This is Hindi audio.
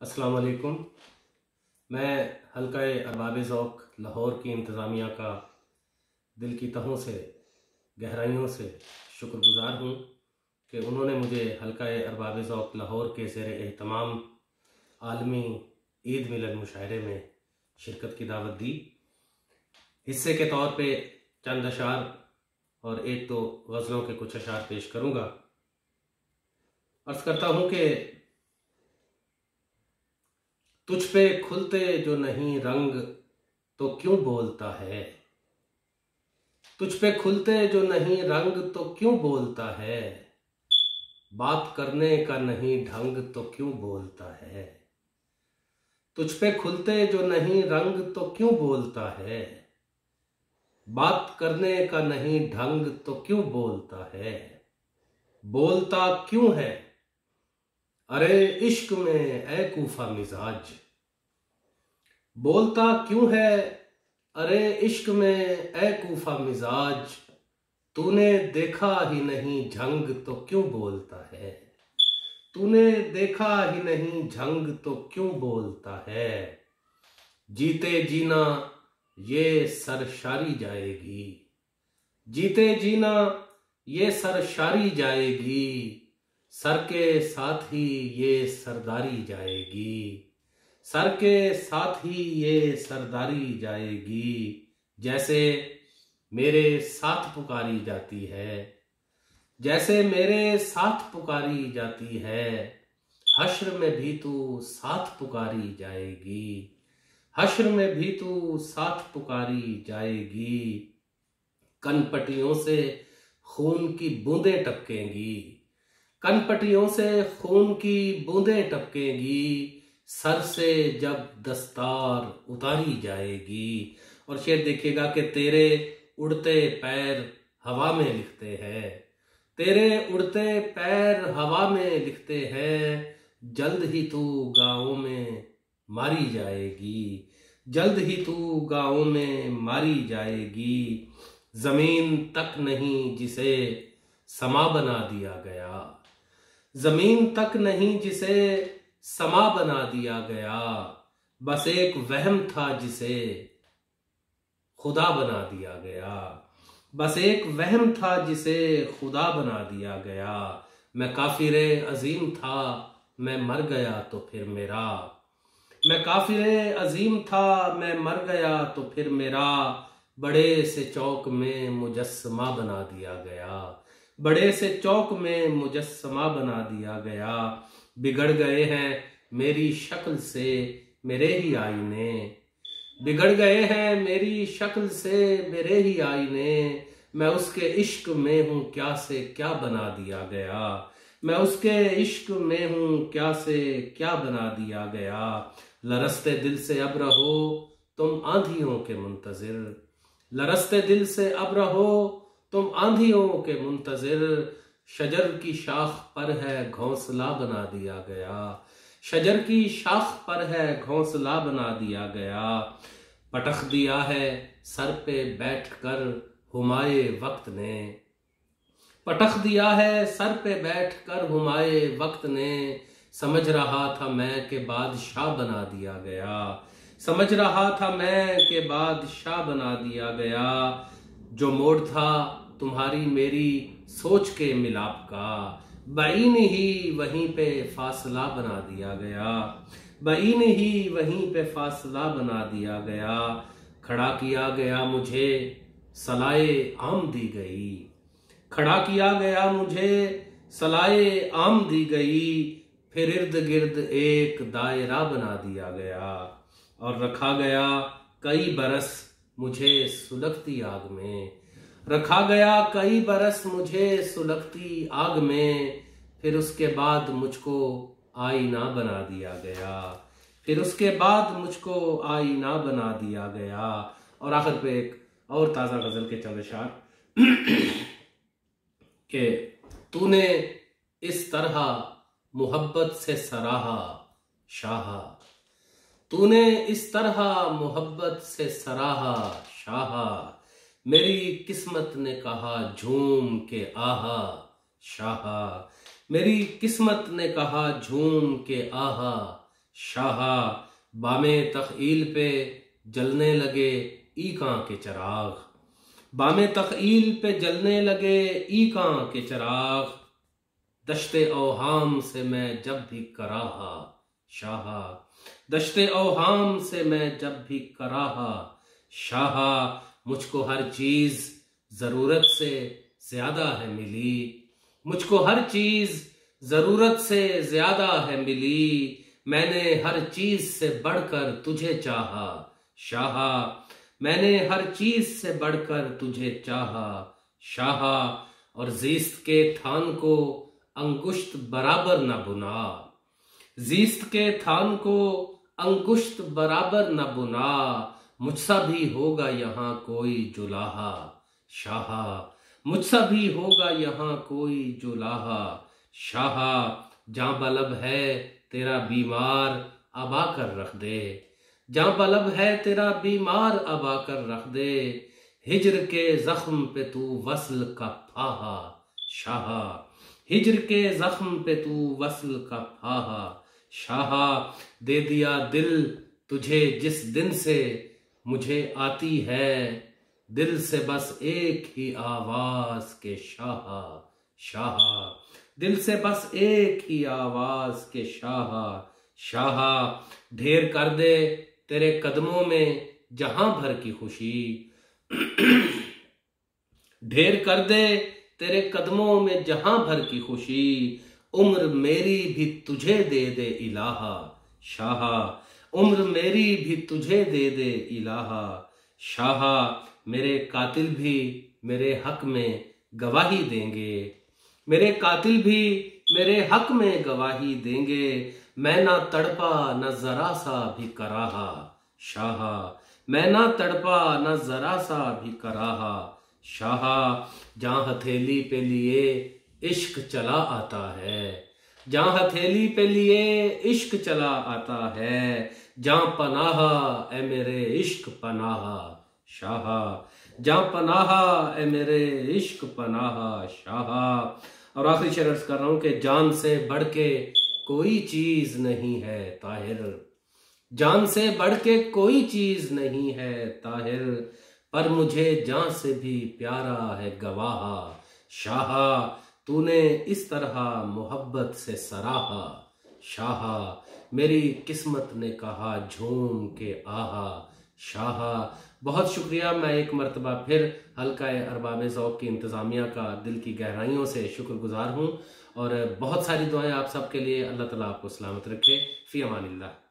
अस्सलाम वालेकुम। मैं हल्का-ए अरबाब ज़ौक़ लाहौर की इंतज़ामिया का दिल की तहों से, गहराइयों से शुक्रगुज़ार हूँ कि उन्होंने मुझे हल्का-ए अरबाब ज़ौक़ लाहौर के ज़ेर एहतमाम आलमी ईद मिलन मुशायरे में शिरकत की दावत दी। हिस्से के तौर पे चंद अशार और एक दो गज़लों के कुछ अशार पेश करूँगा। अर्ज़ करता हूँ कि तुझ पे खुलते जो नहीं रंग तो क्यों बोलता है, तुझ पे खुलते जो नहीं रंग तो क्यों बोलता है, बात करने का नहीं ढंग तो क्यों बोलता है। तुझ पे खुलते जो नहीं रंग तो क्यों बोलता है, बात करने का नहीं ढंग तो क्यों बोलता है। बोलता क्यों है अरे इश्क में ए कूफा मिजाज, बोलता क्यों है अरे इश्क में ए कूफा मिजाज, तूने देखा ही नहीं झंग तो क्यों बोलता है, तूने देखा ही नहीं झंग तो क्यों बोलता है। जीते जीना ये सरशारी जाएगी, जीते जीना ये सरशारी जाएगी, सर के साथ ही ये सरदारी जाएगी, सर के साथ ही ये सरदारी जाएगी। जैसे मेरे साथ पुकारी जाती है, जैसे मेरे साथ पुकारी जाती है, हश्र में भी तू साथ पुकारी जाएगी, हश्र में भी तू साथ पुकारी जाएगी। कनपटियों से खून की बूंदें टपकेंगी, कनपटियों से खून की बूंदें टपकेंगी, सर से जब दस्तार उतारी जाएगी। और शेर देखिएगा कि तेरे उड़ते पैर हवा में लिखते हैं, तेरे उड़ते पैर हवा में लिखते हैं, जल्द ही तू गाँव में मारी जाएगी, जल्द ही तू गाँव में मारी जाएगी। जमीन तक नहीं जिसे समा बना दिया गया, जमीन तक नहीं जिसे समा बना दिया गया, बस एक वहम था जिसे खुदा बना दिया गया, बस एक वहम था जिसे खुदा बना दिया गया। मैं काफिरे अजीम था मैं मर गया तो फिर मेरा, मैं काफिरे अजीम था मैं मर गया तो फिर मेरा, बड़े से चौक में मुजस्समा बना दिया गया, बड़े से चौक में मुजस्समा बना दिया गया। बिगड़ गए हैं मेरी शक्ल से मेरे ही आईने, बिगड़ गए हैं मेरी शक्ल से मेरे ही आईने, मैं उसके इश्क में हूँ क्या से क्या बना दिया गया, मैं उसके इश्क में हूँ क्या से क्या बना दिया गया। लरस्ते दिल से अब रहो तुम आंधियों के मुंतजिर, लरस्ते दिल से अब रहो तुम आंधियों के मुंतजिर, शजर की शाख पर है घोंसला बना दिया गया, शजर की शाख पर है घोंसला बना दिया गया। पटख दिया है सर पे बैठकर हुमाए वक्त ने, पटख दिया है सर पे बैठकर हुमाए वक्त ने, समझ रहा था मैं के बादशाह बना दिया गया, समझ रहा था मैं के बादशाह बना दिया गया। जो मोड़ था तुम्हारी मेरी सोच के मिलाप का, बाइन ही वहीं पे फासला बना दिया गया, बाइन ही वहीं पे फासला बना दिया गया। खड़ा किया गया मुझे सलाए आम दी गई, खड़ा किया गया मुझे सलाए आम दी गई, फिर इर्द गिर्द एक दायरा बना दिया गया, और रखा गया कई बरस मुझे सुलगती आग में, रखा गया कई बरस मुझे सुलगती आग में, फिर उसके बाद मुझको आईना बना दिया गया, फिर उसके बाद मुझको आईना बना दिया गया। और आखिर पे एक और ताज़ा गज़ल के चंद अशार कि तूने इस तरह मोहब्बत से सराहा शाहा, तूने इस तरह मोहब्बत से सराहा शाहा, मेरी किस्मत ने कहा झूम के आहा शाहा, मेरी किस्मत ने कहा झूम के आहा शाहा बामे तख़ील पे जलने लगे ईकां के चिराग, बामे तख़ील पे जलने लगे ईकां के चिराग, दश्ते औहाम से मैं जब भी कराहा शाहा, दश्ते औहाम से मैं जब भी कराहा शाहा, मुझको हर चीज जरूरत से ज्यादा है मिली, मुझको हर चीज जरूरत से ज्यादा है मिली, मैंने हर चीज से बढ़कर तुझे चाहा शाहा, मैंने हर चीज से बढ़कर तुझे चाहा शाहा, और ज़ीस्त के थान को अंगुश्त बराबर न बुना, ज़ीस्त के थान को अंगुश्त बराबर न बुना, मुझसा भी होगा यहाँ कोई जुलाहा शाहा, मुझसा भी होगा यहाँ कोई जुलाहा शाहा, जहाँ बलब है तेरा बीमार अब आकर रख दे, जहाँ बलब है तेरा बीमार अब आकर रख दे, हिज्र के जख्म पे तू वस्ल का फाहा शाहा, हिज्र के जख्म पे तू वस्ल का फाहा शाहा, दे दिया दिल तुझे जिस दिन से मुझे आती है, दिल से बस एक ही आवाज के शाहा शाहा, दिल से बस एक ही आवाज के शाहा शाहा, ढेर कर दे तेरे कदमों में जहां भर की खुशी, ढेर कर दे तेरे कदमों में जहां भर की खुशी, उम्र मेरी भी तुझे दे दे इलाहा शाहा, उम्र मेरी भी तुझे दे दे इलाहा शाहा, मेरे कातिल भी मेरे हक में गवाही देंगे, मेरे कातिल भी मेरे हक में गवाही देंगे, मैं ना तड़पा न जरा सा भी कराहा शाहा, मैं ना तड़पा न जरा सा भी कराहा शाहा, जहाँ हथेली पे लिए इश्क चला आता है, जहाँ हथेली पे लिए इश्क चला आता है, जहाँ पनाहा ए मेरे इश्क पनाहा शाहा, जहाँ पनाहा ए मेरे इश्क पनाहा शाहा। और आखिरी शेर अर्ज कर रहा हूँ कि जान से बढ़ के कोई चीज नहीं है ताहिर, जान से बढ़ के कोई चीज नहीं है ताहिर, पर मुझे जान से भी प्यारा है गवाहा शाहा, तूने इस तरह मोहब्बत से सराहा शाहा, मेरी किस्मत ने कहा झूम के आहा शाहा। बहुत शुक्रिया, मैं एक मरतबा फिर हल्का अरबाब ज़ौक़ की इंतज़ामिया का दिल की गहराइयों से शुक्रगुजार हूँ और बहुत सारी दुआएं आप सबके लिए। अल्लाह ताला आपको सलामत रखे। फ़ी अमानिल्लाह।